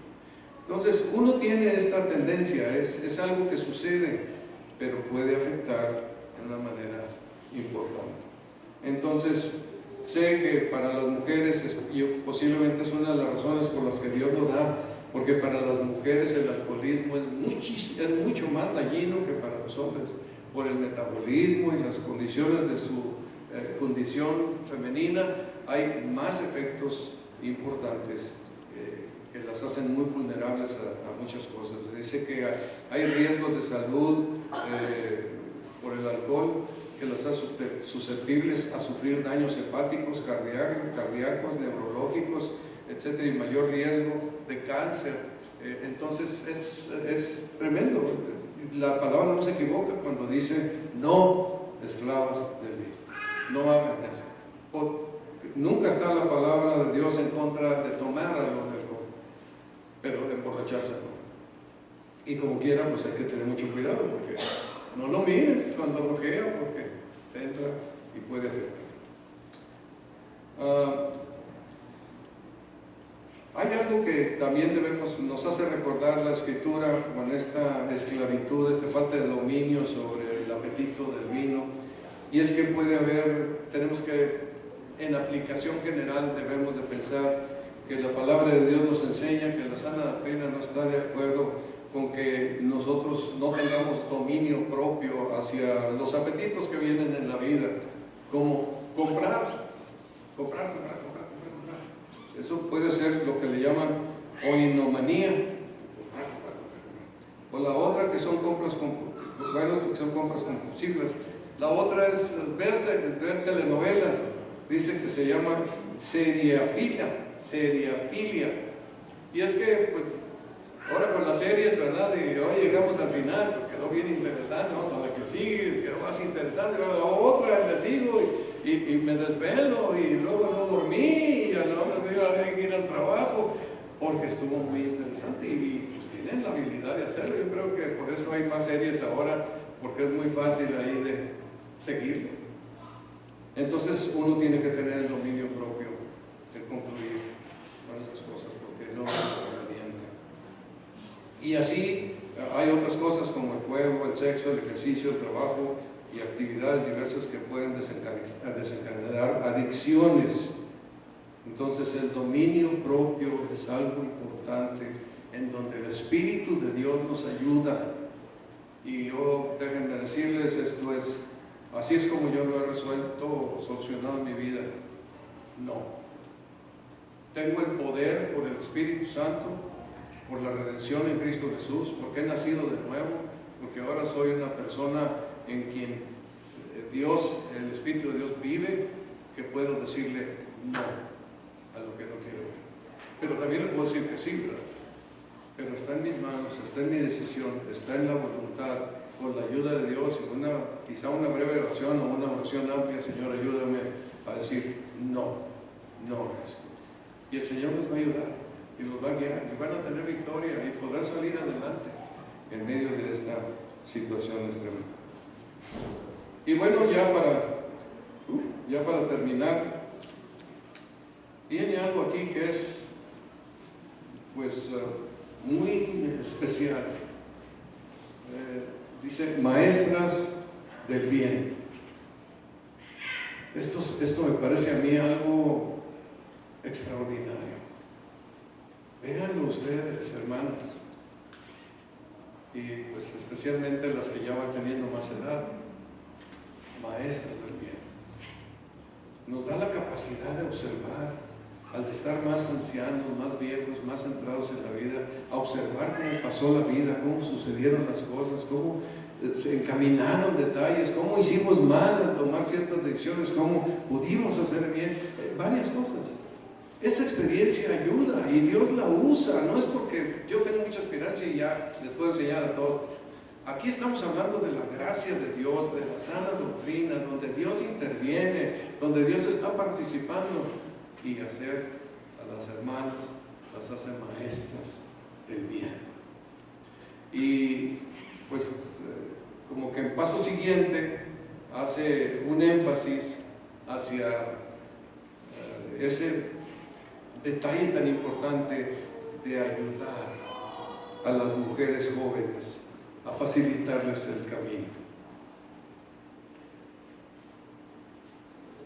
Entonces uno tiene esta tendencia, es algo que sucede, pero puede afectar de una manera importante. Entonces, sé que para las mujeres, posiblemente es una de las razones por las que Dios lo da, porque para las mujeres el alcoholismo es mucho más dañino que para los hombres, por el metabolismo y las condiciones de su condición femenina. Hay más efectos importantes que las hacen muy vulnerables a muchas cosas. Dice que hay riesgos de salud por el alcohol, que las hace susceptibles a sufrir daños hepáticos, cardíacos, neurológicos, etcétera, y mayor riesgo de cáncer. Entonces es tremendo. La palabra no se equivoca cuando dice no esclavas del vino. No hagan eso. Nunca está la palabra de Dios en contra de tomar algo de alcohol, pero de emborracharse no. Y como quiera, pues hay que tener mucho cuidado, porque no lo mires cuando rojea, porque se entra y puede afectar. Hay algo que también nos hace recordar la Escritura con esta esclavitud, esta falta de dominio sobre el apetito del vino, y es que tenemos que, en aplicación general, debemos de pensar que la palabra de Dios nos enseña que la sana doctrina no está de acuerdo con que nosotros no tengamos dominio propio hacia los apetitos que vienen en la vida, como comprar. Eso puede ser lo que le llaman oinomanía, o la otra que son compras compulsivas. La otra es ver telenovelas, dice que se llama seriafilia, y es que pues ahora con las series, ¿verdad? Y hoy llegamos al final, quedó bien interesante, vamos a la que sigue, quedó más interesante, a la otra le sigo y me desvelo y luego no dormí y a la hora me iba a ir al trabajo porque estuvo muy interesante y pues tienen la habilidad de hacerlo. Yo creo que por eso hay más series ahora, porque es muy fácil ahí de seguirlo. Entonces uno tiene que tener el dominio propio de concluir con esas cosas, porque no es conveniente. Y así hay otras cosas como el juego, el sexo, el ejercicio, el trabajo y actividades diversas que pueden desencadenar adicciones. Entonces el dominio propio es algo importante en donde el Espíritu de Dios nos ayuda. Y yo, déjenme decirles, así es como yo lo he resuelto o solucionado en mi vida. No. Tengo el poder por el Espíritu Santo, por la redención en Cristo Jesús, porque he nacido de nuevo, porque ahora soy una persona en quien Dios, el Espíritu de Dios vive, que puedo decirle no a lo que no quiero ver. Pero también le puedo decir que sí, ¿verdad? Pero está en mis manos, está en mi decisión, está en la voluntad, con la ayuda de Dios y quizá una breve oración o una oración amplia. Señor, ayúdame a decir no a esto. Y el Señor nos va a ayudar y los va a guiar y van a tener victoria y podrán salir adelante en medio de esta situación extrema. Y bueno, ya para terminar, viene algo aquí que es pues muy especial. Dice maestras del bien. Esto me parece a mí algo extraordinario. Véanlo ustedes, hermanas, y pues especialmente las que ya van teniendo más edad. Maestras del bien. Nos da la capacidad de observar al estar más ancianos, más viejos, más centrados en la vida, a observar cómo pasó la vida, cómo sucedieron las cosas, cómo se encaminaron detalles, cómo hicimos mal al tomar ciertas decisiones, cómo pudimos hacer bien, varias cosas. Esa experiencia ayuda y Dios la usa, no es porque yo tengo mucha esperanza y ya les puedo enseñar a todos. Aquí estamos hablando de la gracia de Dios, de la sana doctrina, donde Dios interviene, donde Dios está participando, y hacer a las hermanas, las hace maestras del bien. Y pues como que en paso siguiente hace un énfasis hacia ese detalle tan importante de ayudar a las mujeres jóvenes, a facilitarles el camino.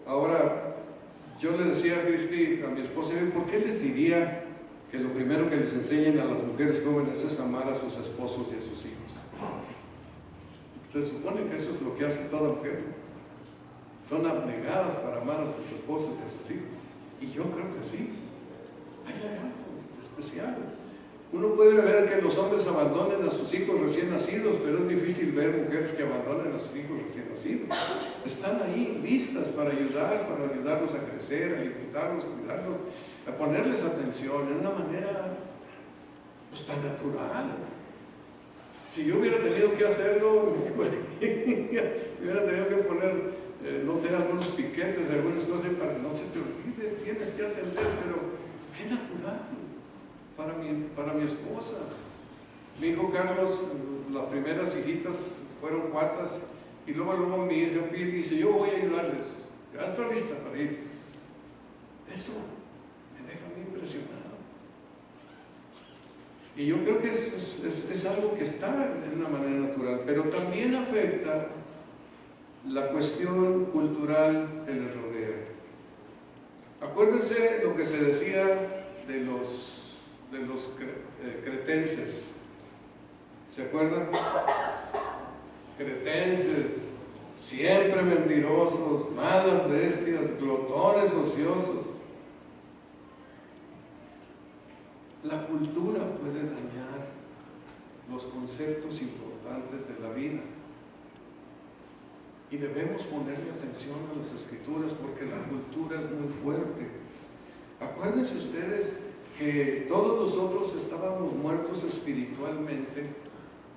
Ahora, yo le decía a Cristi, a mi esposa, ¿por qué les diría que lo primero que les enseñen a las mujeres jóvenes es amar a sus esposos y a sus hijos? Se supone que eso es lo que hace toda mujer. Son abnegadas para amar a sus esposos y a sus hijos. Y yo creo que sí. Hay algo especial. Uno puede ver que los hombres abandonen a sus hijos recién nacidos, pero es difícil ver mujeres que abandonen a sus hijos recién nacidos. Están ahí listas para ayudarlos a crecer, a alimentarlos, a cuidarlos, a ponerles atención en una manera pues tan natural. Si yo hubiera tenido que hacerlo, hubiera tenido que poner, no sé, algunos piquetes, algunas cosas para no se te olvide, tienes que atender, pero qué natural para mi esposa. Mi hijo Carlos, las primeras hijitas fueron cuatas, y luego mi hija dice, yo voy a ayudarles, ya está lista para ir. Eso me deja muy impresionado. Y yo creo que es algo que está de una manera natural, pero también afecta la cuestión cultural que les rodea. Acuérdense lo que se decía de los cretenses. ¿Se acuerdan? Cretenses, siempre mentirosos, malas bestias, glotones ociosos. La cultura puede dañar los conceptos importantes de la vida. Y debemos ponerle atención a las Escrituras porque la cultura es muy fuerte. Acuérdense ustedes que todos nosotros estábamos muertos espiritualmente,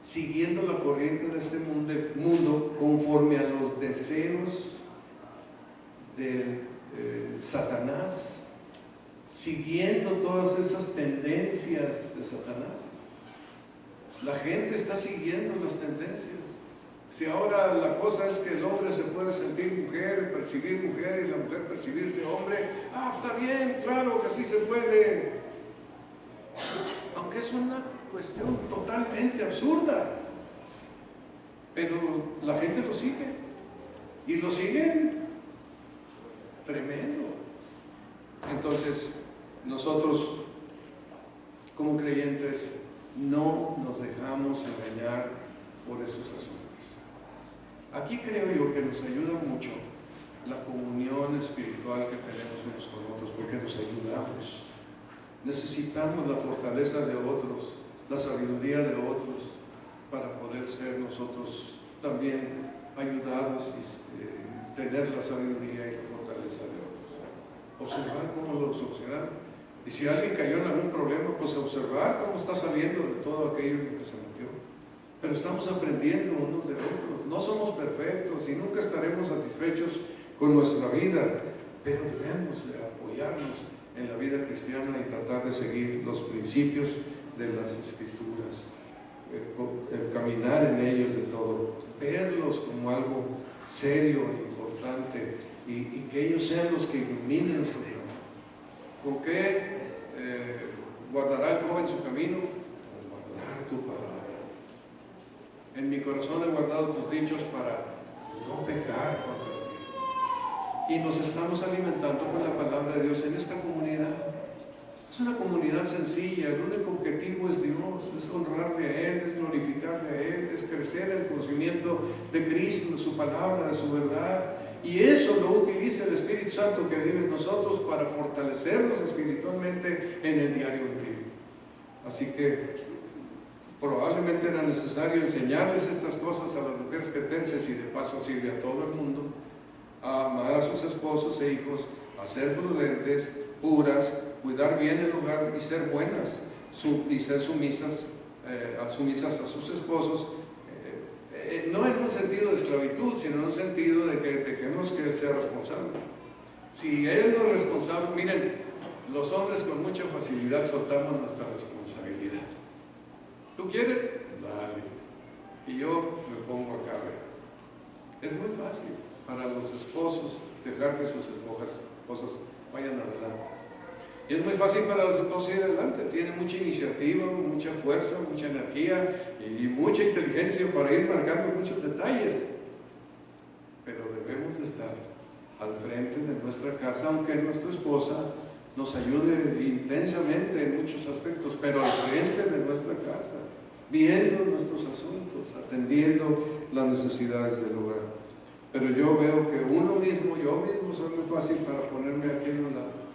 siguiendo la corriente de este mundo conforme a los deseos de Satanás, siguiendo todas esas tendencias de Satanás. La gente está siguiendo las tendencias. Si ahora la cosa es que el hombre se puede sentir mujer, percibir mujer, y la mujer percibirse hombre, está bien, claro que así se puede. Aunque es una cuestión totalmente absurda, pero la gente lo sigue, y lo siguen tremendo. Entonces, nosotros como creyentes no nos dejamos engañar por esos asuntos. Aquí creo yo que nos ayuda mucho la comunión espiritual que tenemos unos con otros, porque nos ayudamos. Necesitamos la fortaleza de otros, la sabiduría de otros, para poder ser nosotros también ayudados y tener la sabiduría y la fortaleza de otros. Observar cómo lo solucionaron. Y si alguien cayó en algún problema, pues observar cómo está saliendo de todo aquello en lo que se metió. Pero estamos aprendiendo unos de otros. No somos perfectos y nunca estaremos satisfechos con nuestra vida, pero debemos de apoyarnos en la vida cristiana y tratar de seguir los principios de las Escrituras, caminar en ellos de todo, verlos como algo serio e importante, y que ellos sean los que iluminen su vida. ¿Con qué guardará el joven su camino? Con guardar tu palabra. En mi corazón he guardado tus dichos para no pecar contra ti. Y nos estamos alimentando con la palabra de Dios en esta comunidad. Es una comunidad sencilla, el único objetivo es Dios, es honrarle a Él, es glorificarle a Él, es crecer en el conocimiento de Cristo, de su palabra, de su verdad, y eso lo utiliza el Espíritu Santo que vive en nosotros para fortalecernos espiritualmente en el diario vivir. Así que probablemente era necesario enseñarles estas cosas a las mujeres cretenses, y de paso sirve a todo el mundo, a amar a sus esposos e hijos, a ser prudentes, puras, cuidar bien el hogar y ser buenas, y ser sumisas a sus esposos, no en un sentido de esclavitud, sino en un sentido de que dejemos que él sea responsable. Si él no es responsable, miren, los hombres con mucha facilidad soltamos nuestra responsabilidad. ¿Tú quieres? Dale. Y yo me pongo acá a ver. Es muy fácil para los esposos dejar que sus esposas vayan adelante. Y es muy fácil para los esposos ir adelante. Tienen mucha iniciativa, mucha fuerza, mucha energía y mucha inteligencia para ir marcando muchos detalles. Pero debemos de estar al frente de nuestra casa, aunque nuestra esposa nos ayude intensamente en muchos aspectos, pero al frente de nuestra casa, viendo nuestros asuntos, atendiendo las necesidades del hogar. Pero yo veo que yo mismo soy muy fácil para ponerme aquí en un lado.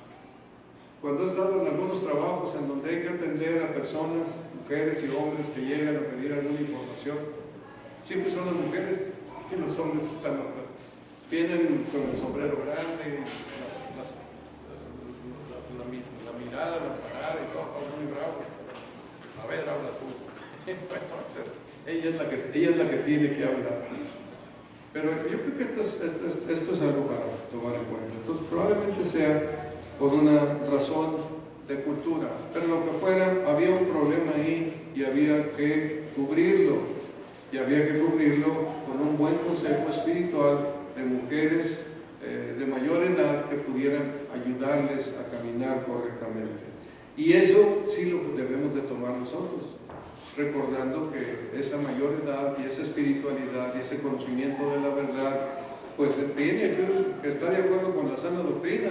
Cuando he estado en algunos trabajos en donde hay que atender a personas, mujeres y hombres que llegan a pedir alguna información, siempre son las mujeres y los hombres están atrás. Vienen con el sombrero grande, la mirada, la parada y todo muy bravo. A ver, habla tú. Entonces, ella es la que tiene que hablar. Pero yo creo que esto es algo para tomar en cuenta. Entonces, probablemente sea por una razón de cultura, pero lo que fuera, había un problema ahí y había que cubrirlo, con un buen consejo espiritual de mujeres de mayor edad que pudieran ayudarles a caminar correctamente. Y eso sí lo debemos de tomar nosotros, recordando que esa mayor edad y esa espiritualidad y ese conocimiento de la verdad, pues tiene que estar de acuerdo con la sana doctrina,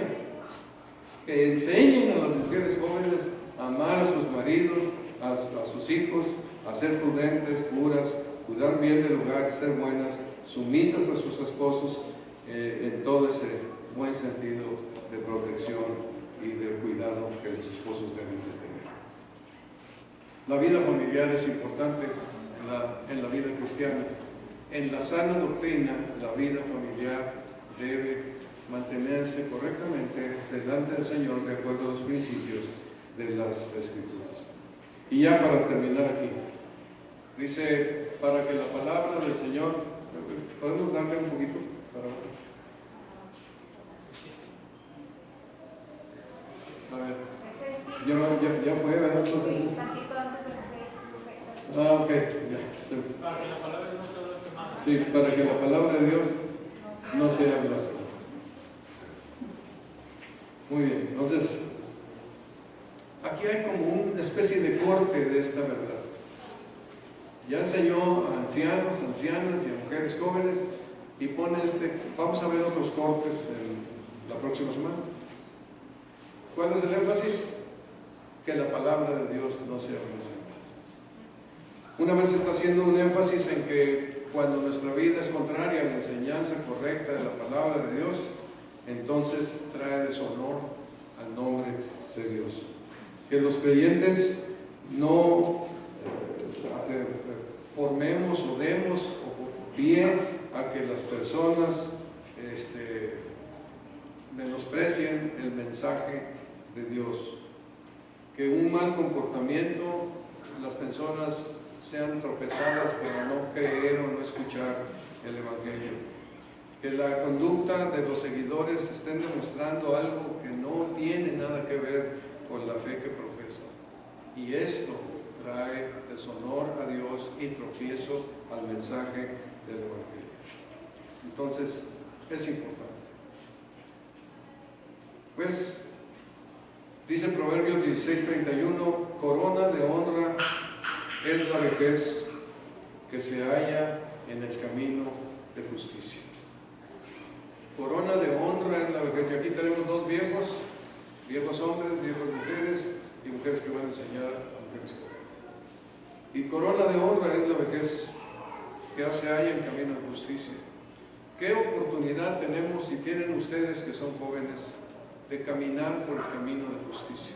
que enseñen a las mujeres jóvenes a amar a sus maridos, a sus hijos, a ser prudentes, puras, cuidar bien del hogar, ser buenas, sumisas a sus esposos, en todo ese buen sentido de protección y de cuidado que los esposos deben de tener. La vida familiar es importante en la vida cristiana. En la sana doctrina, la vida familiar debe mantenerse correctamente delante del Señor de acuerdo a los principios de las Escrituras. Y ya para terminar aquí, dice, para que la palabra del Señor, ¿podemos darle un poquito? A ver, ya fue, ¿verdad? Entonces, ok, ya. Para que la palabra de Dios no sea blasfemada. Sí, para que la palabra de Dios no sea blasfemada. Muy bien, entonces, aquí hay como una especie de corte de esta verdad. Ya enseñó a ancianos, ancianas y a mujeres jóvenes y pone vamos a ver otros cortes en la próxima semana. ¿Cuál es el énfasis? Que la palabra de Dios no sea blasfemada. Una vez está haciendo un énfasis en que cuando nuestra vida es contraria a la enseñanza correcta de la palabra de Dios, entonces trae deshonor al nombre de Dios. Que los creyentes no formemos o demos pie a que las personas menosprecien el mensaje de Dios. Que un mal comportamiento, las personas sean tropezadas por no creer o no escuchar el Evangelio. Que la conducta de los seguidores estén demostrando algo que no tiene nada que ver con la fe que profesan. Y esto trae deshonor a Dios y tropiezo al mensaje del Evangelio. Entonces, es importante. Pues, dice Proverbios 16:31, corona de honra es la vejez que se halla en el camino de justicia. Corona de honra es la vejez. Y aquí tenemos dos viejos hombres, viejas mujeres y mujeres que van a enseñar a mujeres jóvenes. Y corona de honra es la vejez que se halla en camino de justicia. ¿Qué oportunidad tenemos y tienen ustedes que son jóvenes de caminar por el camino de justicia?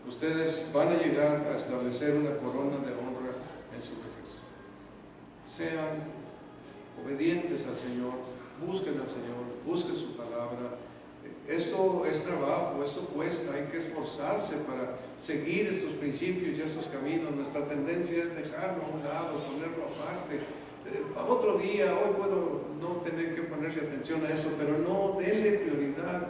Ustedes van a llegar a establecer una corona de honra en su vejez. Sean obedientes al Señor, busquen al Señor, busquen su palabra. Esto es trabajo, esto cuesta, hay que esforzarse para seguir estos principios y estos caminos. Nuestra tendencia es dejarlo a un lado, ponerlo aparte. Otro día, hoy puedo no tener que ponerle atención a eso, pero no, denle prioridad,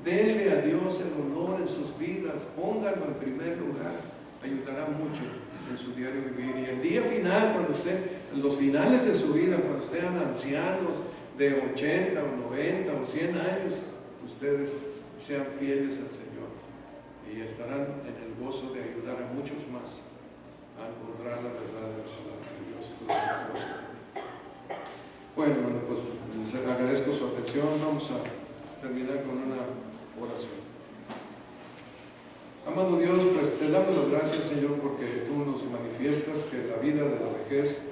denle a Dios el honor en sus vidas, pónganlo en primer lugar, ayudará mucho en su diario vivir. Y el día final, cuando usted, en los finales de su vida, cuando sean ancianos de 80 o 90 o 100 años, ustedes sean fieles al Señor y estarán en el gozo de ayudar a muchos más a encontrar la verdad de la palabra de Dios. Bueno, pues les agradezco su atención. Vamos a terminar con una oración. Amado Dios, pues te damos las gracias, Señor, porque tú nos manifiestas que la vida de la vejez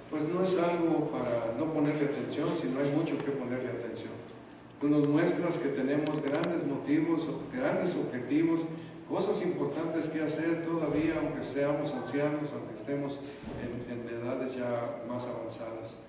pues no es algo para no ponerle atención, sino hay mucho que ponerle atención. Tú nos muestras que tenemos grandes motivos, grandes objetivos, cosas importantes que hacer todavía, aunque seamos ancianos, aunque estemos en edades ya más avanzadas.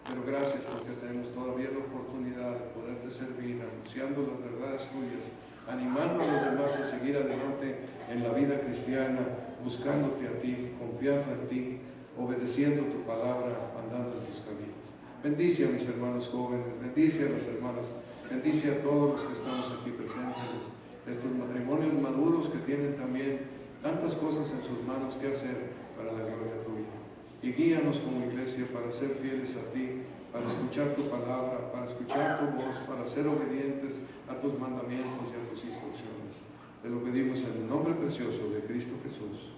Pero gracias porque tenemos todavía la oportunidad de poderte servir, anunciando las verdades tuyas, animando a los demás a seguir adelante en la vida cristiana, buscándote a ti, confiando en ti, obedeciendo tu palabra, andando en tus caminos. Bendice a mis hermanos jóvenes, bendice a las hermanas, bendice a todos los que estamos aquí presentes, estos matrimonios maduros que tienen también tantas cosas en sus manos que hacer para la gloria tuya. Y guíanos como iglesia para ser fieles a ti, para escuchar tu palabra, para escuchar tu voz, para ser obedientes a tus mandamientos y a tus instrucciones. Te lo pedimos en el nombre precioso de Cristo Jesús.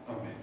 Amén.